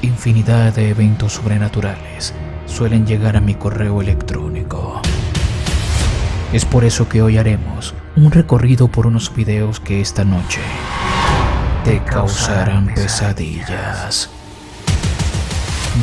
Infinidad de eventos sobrenaturales suelen llegar a mi correo electrónico. Es por eso que hoy haremos un recorrido por unos videos que esta noche te causarán pesadillas.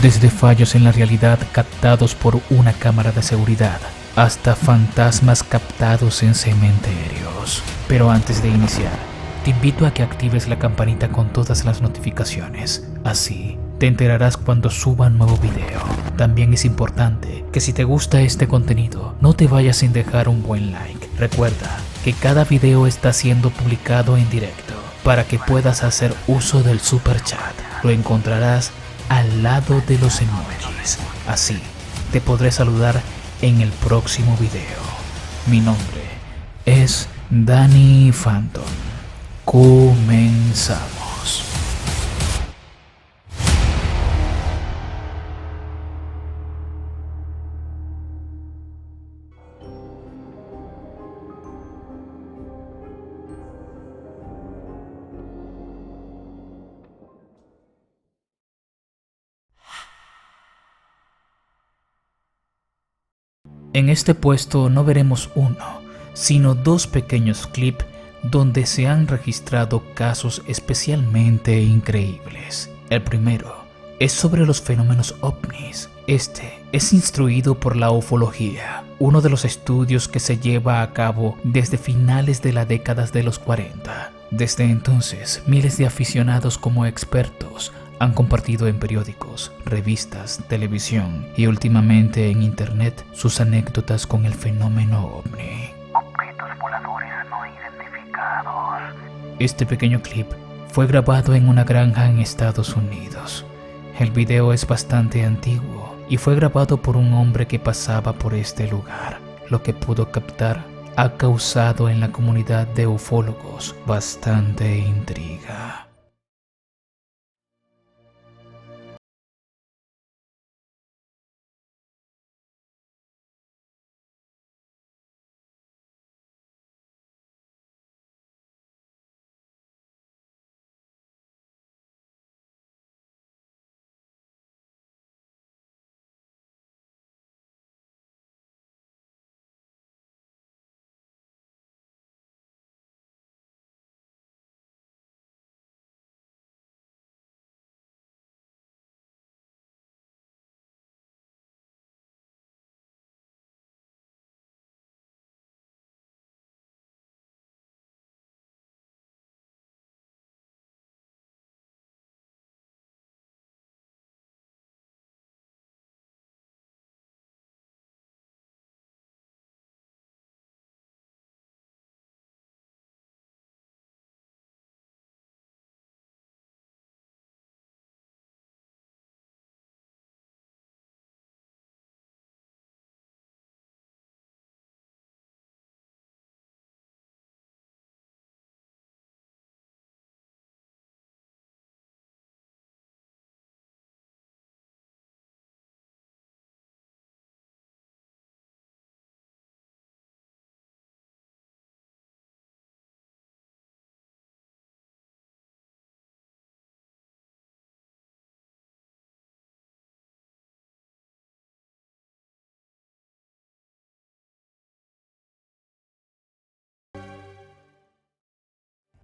Desde fallos en la realidad captados por una cámara de seguridad hasta fantasmas captados en cementerios. Pero antes de iniciar, te invito a que actives la campanita con todas las notificaciones. Así te enterarás cuando suba un nuevo video. También es importante que si te gusta este contenido, no te vayas sin dejar un buen like. Recuerda que cada video está siendo publicado en directo para que puedas hacer uso del super chat. Lo encontrarás al lado de los emojis. Así te podré saludar en el próximo video. Mi nombre es Danny Phantom. Comenzamos. En este puesto no veremos uno, sino dos pequeños clips donde se han registrado casos especialmente increíbles. El primero es sobre los fenómenos ovnis. Este es instruido por la ufología, uno de los estudios que se lleva a cabo desde finales de las décadas de los 40. Desde entonces, miles de aficionados como expertos han compartido en periódicos, revistas, televisión y últimamente en internet sus anécdotas con el fenómeno ovni. Objetos voladores no identificados. Este pequeño clip fue grabado en una granja en Estados Unidos. El video es bastante antiguo y fue grabado por un hombre que pasaba por este lugar. Lo que pudo captar ha causado en la comunidad de ufólogos bastante intriga.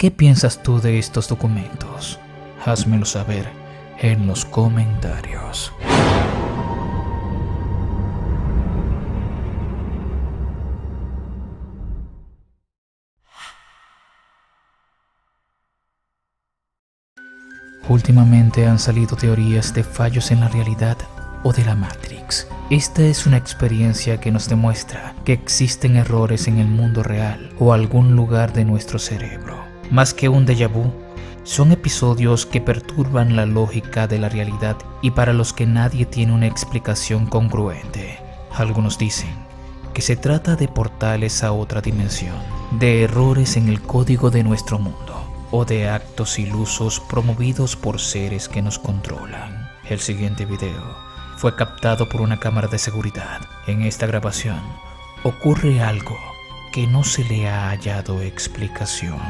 ¿Qué piensas tú de estos documentos? Házmelo saber en los comentarios. Últimamente han salido teorías de fallos en la realidad o de la Matrix. Esta es una experiencia que nos demuestra que existen errores en el mundo real o algún lugar de nuestro cerebro. Más que un déjà vu, son episodios que perturban la lógica de la realidad y para los que nadie tiene una explicación congruente. Algunos dicen que se trata de portales a otra dimensión, de errores en el código de nuestro mundo o de actos ilusos promovidos por seres que nos controlan. El siguiente video fue captado por una cámara de seguridad. En esta grabación ocurre algo que no se le ha hallado explicación.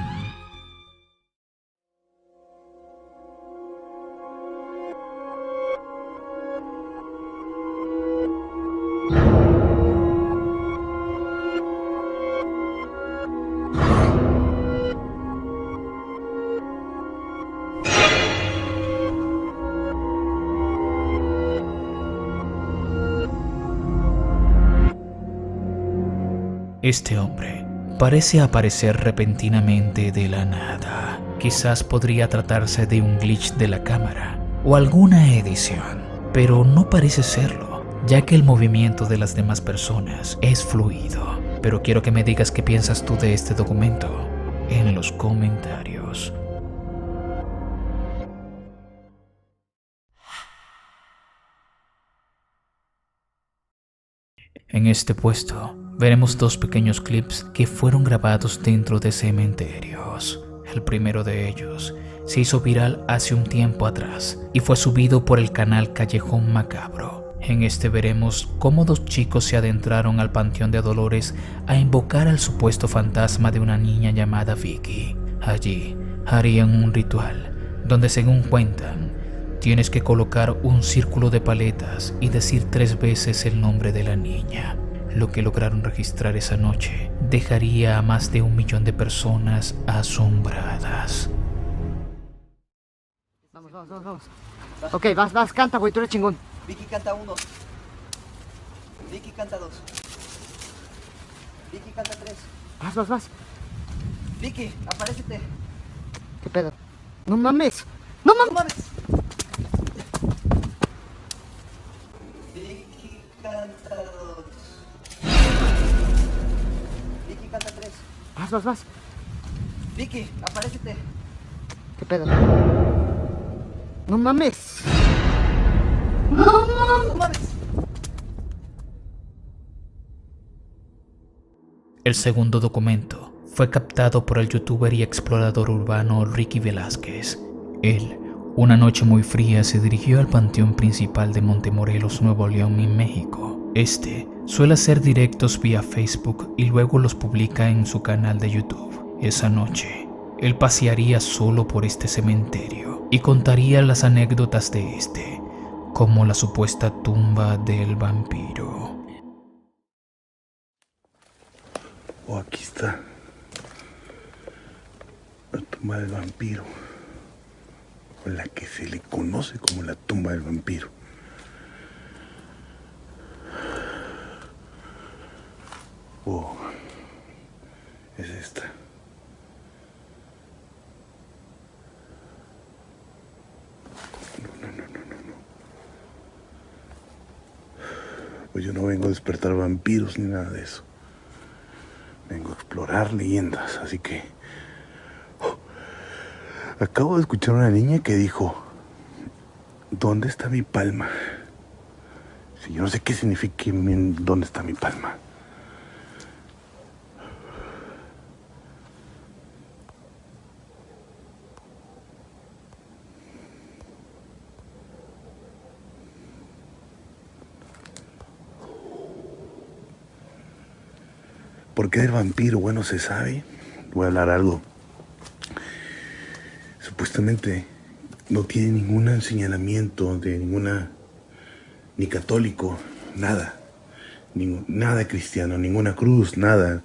Este hombre parece aparecer repentinamente de la nada. Quizás podría tratarse de un glitch de la cámara o alguna edición, pero no parece serlo, ya que el movimiento de las demás personas es fluido. Pero quiero que me digas qué piensas tú de este documento en los comentarios. En este puesto veremos dos pequeños clips que fueron grabados dentro de cementerios. El primero de ellos se hizo viral hace un tiempo atrás y fue subido por el canal Callejón Macabro. En este veremos cómo dos chicos se adentraron al Panteón de Dolores a invocar al supuesto fantasma de una niña llamada Vicky. Allí harían un ritual donde, según cuentan, tienes que colocar un círculo de paletas y decir 3 veces el nombre de la niña. Lo que lograron registrar esa noche dejaría a más de 1 millón de personas asombradas. Vamos. Ok, vas, canta, güey, tú eres chingón. Vicky canta 1. Vicky canta 2. Vicky canta 3. Vas. Vicky, aparécete. ¿Qué pedo? No mames. ¡No mames! Vicky canta 2. Vicky canta 3. Vas. Vicky, aparécete. ¿Qué pedo? No mames. ¡No mames! El segundo documento fue captado por el youtuber y explorador urbano Ricky Velázquez. Él, una noche muy fría, se dirigió al panteón principal de Montemorelos, Nuevo León, en México. Este suele hacer directos vía Facebook y luego los publica en su canal de YouTube. Esa noche, él pasearía solo por este cementerio y contaría las anécdotas de este, como la supuesta tumba del vampiro. Oh, aquí está la tumba del vampiro, o la que se le conoce como la tumba del vampiro. Oh, es esta. No. Pues yo no vengo a despertar vampiros ni nada de eso. Vengo a explorar leyendas, así que... Acabo de escuchar a una niña que dijo: ¿dónde está mi palma? Sí, yo no sé qué significa ¿dónde está mi palma? ¿Por qué del vampiro? Bueno, se sabe. Voy a hablar algo. Supuestamente no tiene ningún señalamiento de ninguna, ni católico, nada. Nada cristiano, ninguna cruz, nada.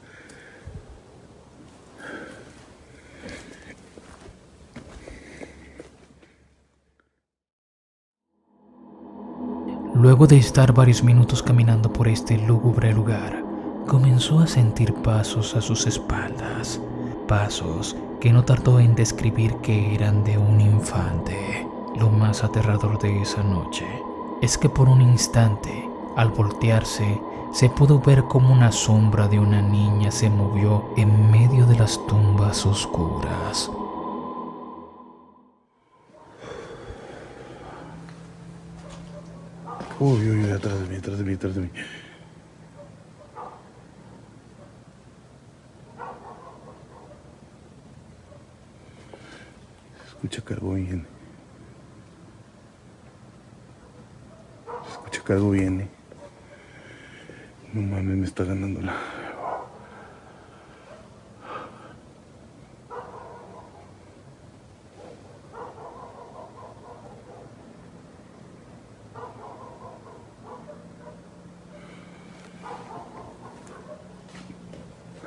Luego de estar varios minutos caminando por este lúgubre lugar, comenzó a sentir pasos a sus espaldas, pasos que no tardó en describir que eran de un infante. Lo más aterrador de esa noche es que por un instante, al voltearse, se pudo ver como una sombra de una niña se movió en medio de las tumbas oscuras. Uy, atrás de mí. Se escucha que algo viene. No mames, me está ganando la...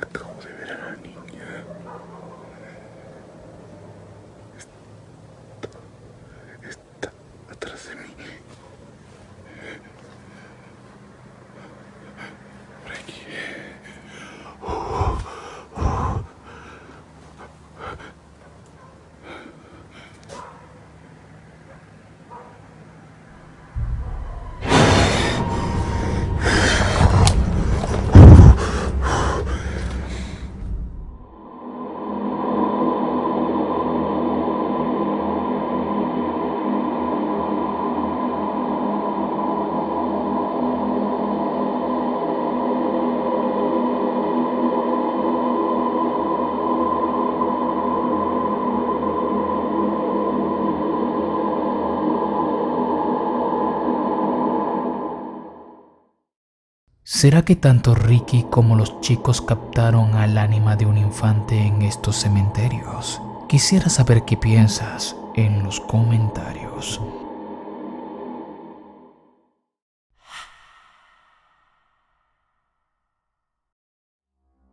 Acabo de ver a la niña. Está atrás de mí. Por aquí. ¿Será que tanto Ricky como los chicos captaron al ánima de un infante en estos cementerios? Quisiera saber qué piensas en los comentarios.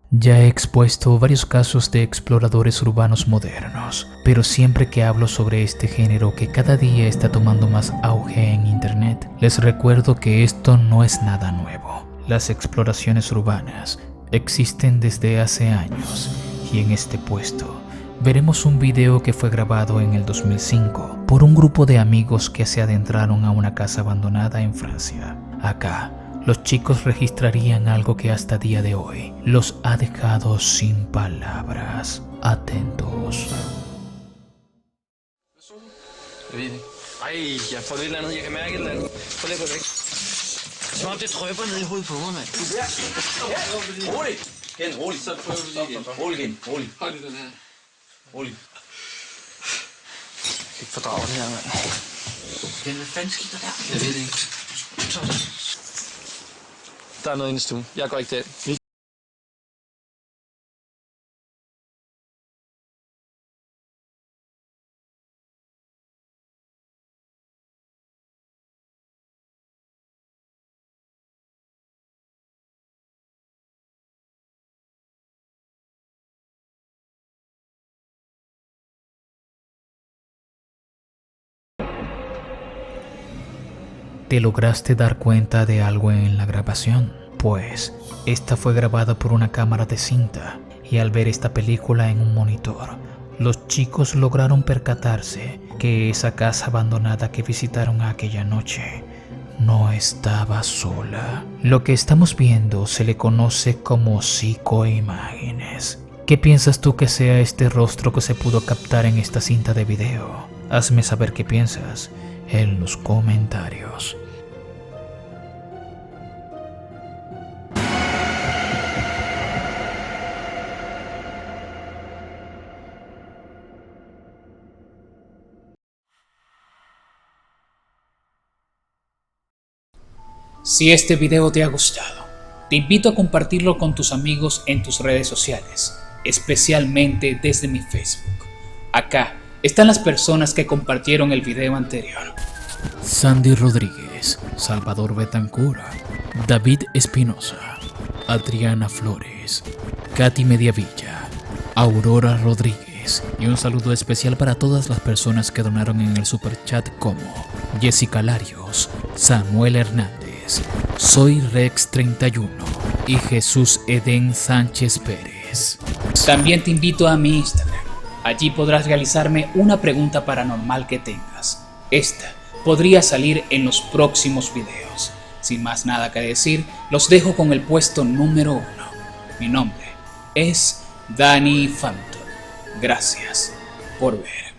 Ya he expuesto varios casos de exploradores urbanos modernos, pero siempre que hablo sobre este género que cada día está tomando más auge en internet, les recuerdo que esto no es nada nuevo. Las exploraciones urbanas existen desde hace años y en este puesto veremos un video que fue grabado en el 2005 por un grupo de amigos que se adentraron a una casa abandonada en Francia. Acá, los chicos registrarían algo que hasta día de hoy los ha dejado sin palabras. Atentos. Ej, jeg får det et eller andet. Jeg kan mærke et eller andet. Prøv lige at gå væk. Som om det drypper ned i hovedet på mig, mand. Rolig. Ken, rolig. Så prøver vi lige igen. Rolig, Ken. Rolig. Hold lige den her. Rolig. Jeg kan ikke fordrage det her, mand. Ken, hvad fanden sker der der? Jeg ved det ikke. Der er noget inde i stuen. Jeg går ikke derind. ¿Te lograste dar cuenta de algo en la grabación? Pues esta fue grabada por una cámara de cinta y al ver esta película en un monitor, los chicos lograron percatarse que esa casa abandonada que visitaron aquella noche no estaba sola. Lo que estamos viendo se le conoce como psicoimágenes. ¿Qué piensas tú que sea este rostro que se pudo captar en esta cinta de video? Hazme saber qué piensas en los comentarios. Si este video te ha gustado, te invito a compartirlo con tus amigos en tus redes sociales, especialmente desde mi Facebook. Acá están las personas que compartieron el video anterior. Sandy Rodríguez, Salvador Betancur, David Espinosa, Adriana Flores, Katy Mediavilla, Aurora Rodríguez y un saludo especial para todas las personas que donaron en el superchat como Jessica Larios, Samuel Hernández, Soy Rex 31 y Jesús Edén Sánchez Pérez. También te invito a mi Instagram. Allí podrás realizarme una pregunta paranormal que tengas. Esta podría salir en los próximos videos. Sin más nada que decir, los dejo con el puesto número 1. Mi nombre es Danny Phantom. Gracias por ver.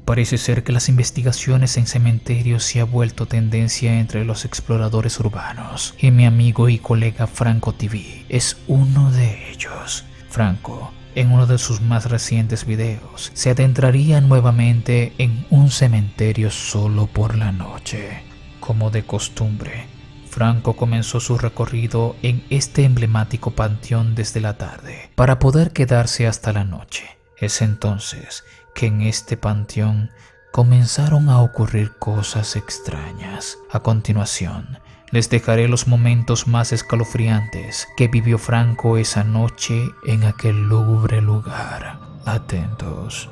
Parece ser que las investigaciones en cementerios se ha vuelto tendencia entre los exploradores urbanos y mi amigo y colega Franco TV es uno de ellos. Franco, en uno de sus más recientes videos, se adentraría nuevamente en un cementerio solo por la noche. Como de costumbre, Franco comenzó su recorrido en este emblemático panteón desde la tarde para poder quedarse hasta la noche. Es entonces que en este panteón comenzaron a ocurrir cosas extrañas. A continuación, les dejaré los momentos más escalofriantes que vivió Franco esa noche en aquel lúgubre lugar. Atentos.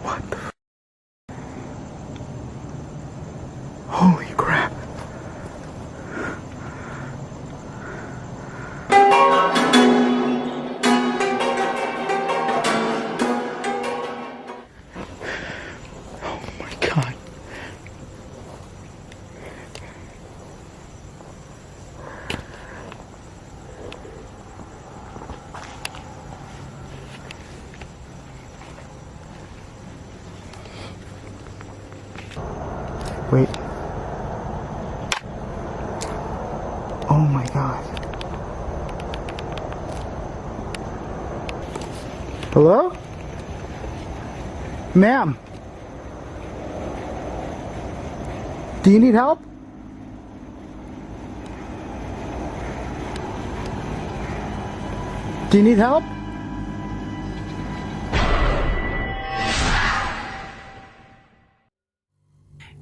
What the Holy crap. Oh my God. Wait. Oh my God. Hello? Ma'am? Do you need help? Do you need help?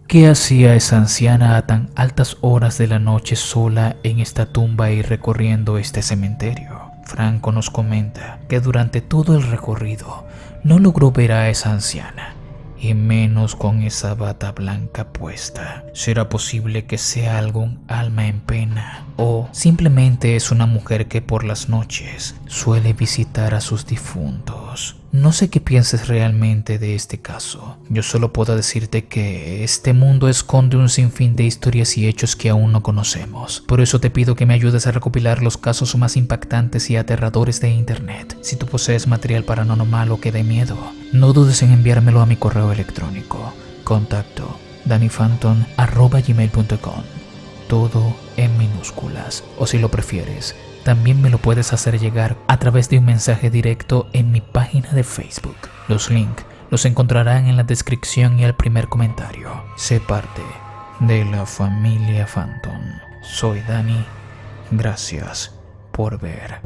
¿Qué hacía esa anciana a tan altas horas de la noche sola en esta tumba y recorriendo este cementerio? Franco nos comenta que durante todo el recorrido no logró ver a esa anciana, y menos con esa bata blanca puesta. ¿Será posible que sea algún alma en pena? ¿O simplemente es una mujer que por las noches suele visitar a sus difuntos? No sé qué pienses realmente de este caso. Yo solo puedo decirte que este mundo esconde un sinfín de historias y hechos que aún no conocemos. Por eso te pido que me ayudes a recopilar los casos más impactantes y aterradores de internet. Si tú posees material paranormal o que dé miedo, no dudes en enviármelo a mi correo electrónico. Contacto danifanton@gmail.com. Todo en minúsculas. O si lo prefieres, también me lo puedes hacer llegar a través de un mensaje directo en mi página de Facebook. Los links los encontrarán en la descripción y el primer comentario. Sé parte de la familia Phantom. Soy Dani. Gracias por ver.